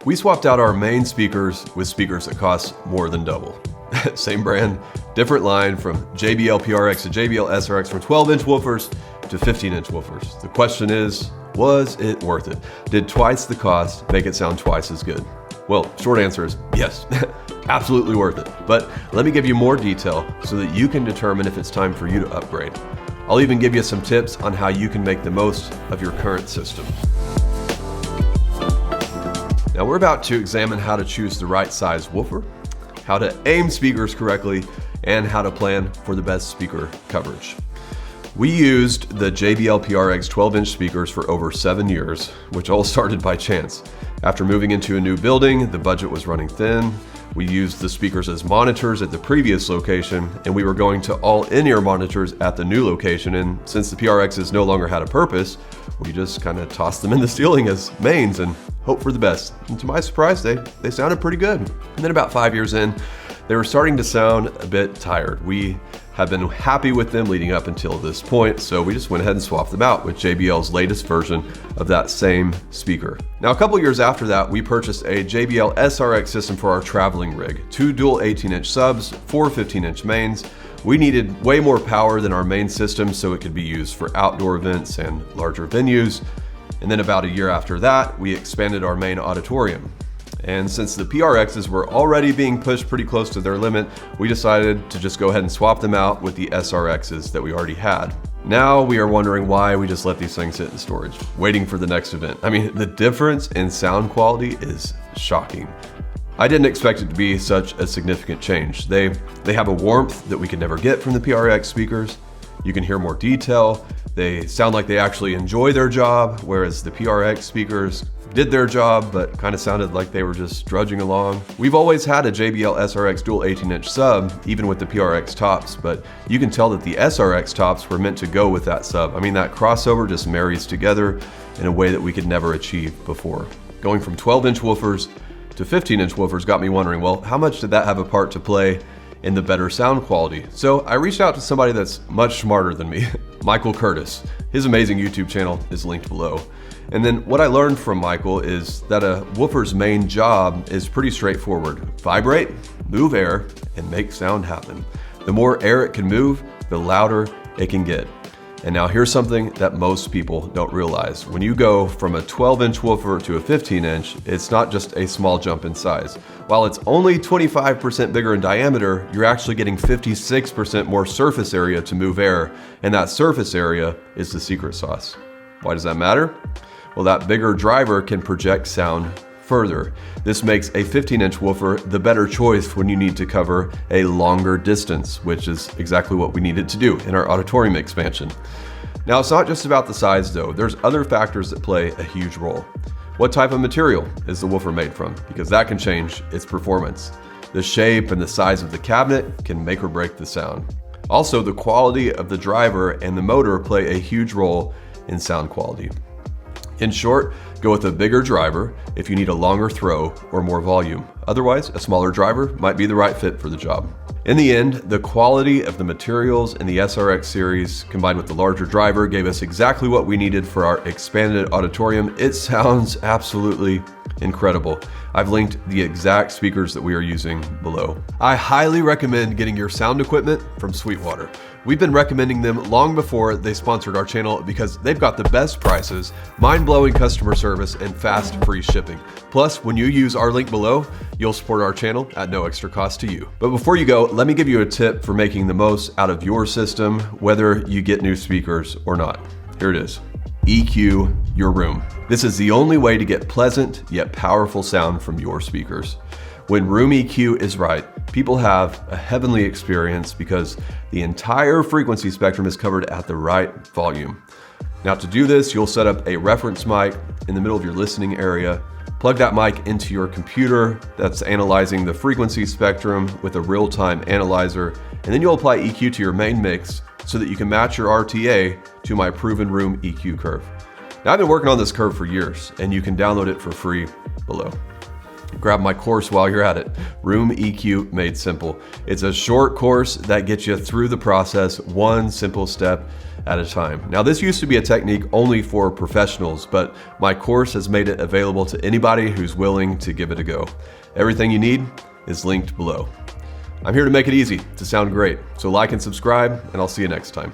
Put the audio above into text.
We swapped out our main speakers with speakers that cost more than double. Same brand, different line, from JBL PRX to JBL SRX, from 12-inch woofers to 15-inch woofers. The question is, was it worth it? Did twice the cost make it sound twice as good? Well, short answer is yes, absolutely worth it. But let me give you more detail so that you can determine if it's time for you to upgrade. I'll even give you some tips on how you can make the most of your current system. Now we're about to examine how to choose the right size woofer, how to aim speakers correctly, and how to plan for the best speaker coverage. We used the JBL PRX 12-inch speakers for over 7 years, which all started by chance. After moving into a new building, the budget was running thin. We used the speakers as monitors at the previous location, and we were going to all in-ear monitors at the new location. And since the PRXs no longer had a purpose, we just kind of tossed them in the ceiling as mains and hope for the best. And to my surprise, they sounded pretty good. And then about 5 years in, they were starting to sound a bit tired. We have been happy with them leading up until this point, so we just went ahead and swapped them out with JBL's latest version of that same speaker. Now, a couple years after that, we purchased a JBL SRX system for our traveling rig. 2 dual 18-inch subs, 4 15-inch mains. We needed way more power than our main system so it could be used for outdoor events and larger venues. And then about a year after that, we expanded our main auditorium. And since the PRXs were already being pushed pretty close to their limit, we decided to just go ahead and swap them out with the SRXs that we already had. Now we are wondering why we just let these things sit in storage, waiting for the next event. I mean, the difference in sound quality is shocking. I didn't expect it to be such a significant change. They have a warmth that we could never get from the PRX speakers. You can hear more detail. They sound like they actually enjoy their job, whereas the PRX speakers did their job, but kind of sounded like they were just drudging along. We've always had a JBL SRX dual 18-inch sub, even with the PRX tops, but you can tell that the SRX tops were meant to go with that sub. I mean, that crossover just marries together in a way that we could never achieve before. Going from 12-inch woofers to 15-inch woofers got me wondering, well, how much did that have a part to play in the better sound quality? So I reached out to somebody that's much smarter than me, Michael Curtis. His amazing YouTube channel is linked below. And then what I learned from Michael is that a woofer's main job is pretty straightforward. Vibrate, move air, and make sound happen. The more air it can move, the louder it can get. And now here's something that most people don't realize. When you go from a 12-inch woofer to a 15-inch, it's not just a small jump in size. While it's only 25% bigger in diameter, you're actually getting 56% more surface area to move air, and that surface area is the secret sauce. Why does that matter? Well, that bigger driver can project sound further. This makes a 15-inch woofer the better choice when you need to cover a longer distance, which is exactly what we needed to do in our auditorium expansion. Now, it's not just about the size though. There's other factors that play a huge role. What type of material is the woofer made from? Because that can change its performance. The shape and the size of the cabinet can make or break the sound. Also, the quality of the driver and the motor play a huge role in sound quality. In short, go with a bigger driver if you need a longer throw or more volume. Otherwise, a smaller driver might be the right fit for the job. In the end, the quality of the materials in the SRX series combined with the larger driver gave us exactly what we needed for our expanded auditorium. It sounds absolutely incredible. I've linked the exact speakers that we are using below. I highly recommend getting your sound equipment from Sweetwater. We've been recommending them long before they sponsored our channel because they've got the best prices, mind-blowing customer service, and fast free shipping. Plus, when you use our link below, you'll support our channel at no extra cost to you. But before you go, let me give you a tip for making the most out of your system, whether you get new speakers or not. Here it is. EQ your room. This is the only way to get pleasant yet powerful sound from your speakers. When room EQ is right, people have a heavenly experience because the entire frequency spectrum is covered at the right volume. Now to do this, you'll set up a reference mic in the middle of your listening area, plug that mic into your computer that's analyzing the frequency spectrum with a real-time analyzer, and then you'll apply EQ to your main mix so that you can match your RTA to my proven room EQ curve. Now I've been working on this curve for years, and you can download it for free below. Grab my course while you're at it, Room EQ Made Simple. It's a short course that gets you through the process, one simple step at a time. Now, this used to be a technique only for professionals, but my course has made it available to anybody who's willing to give it a go. Everything you need is linked below. I'm here to make it easy to sound great, so like and subscribe, and I'll see you next time.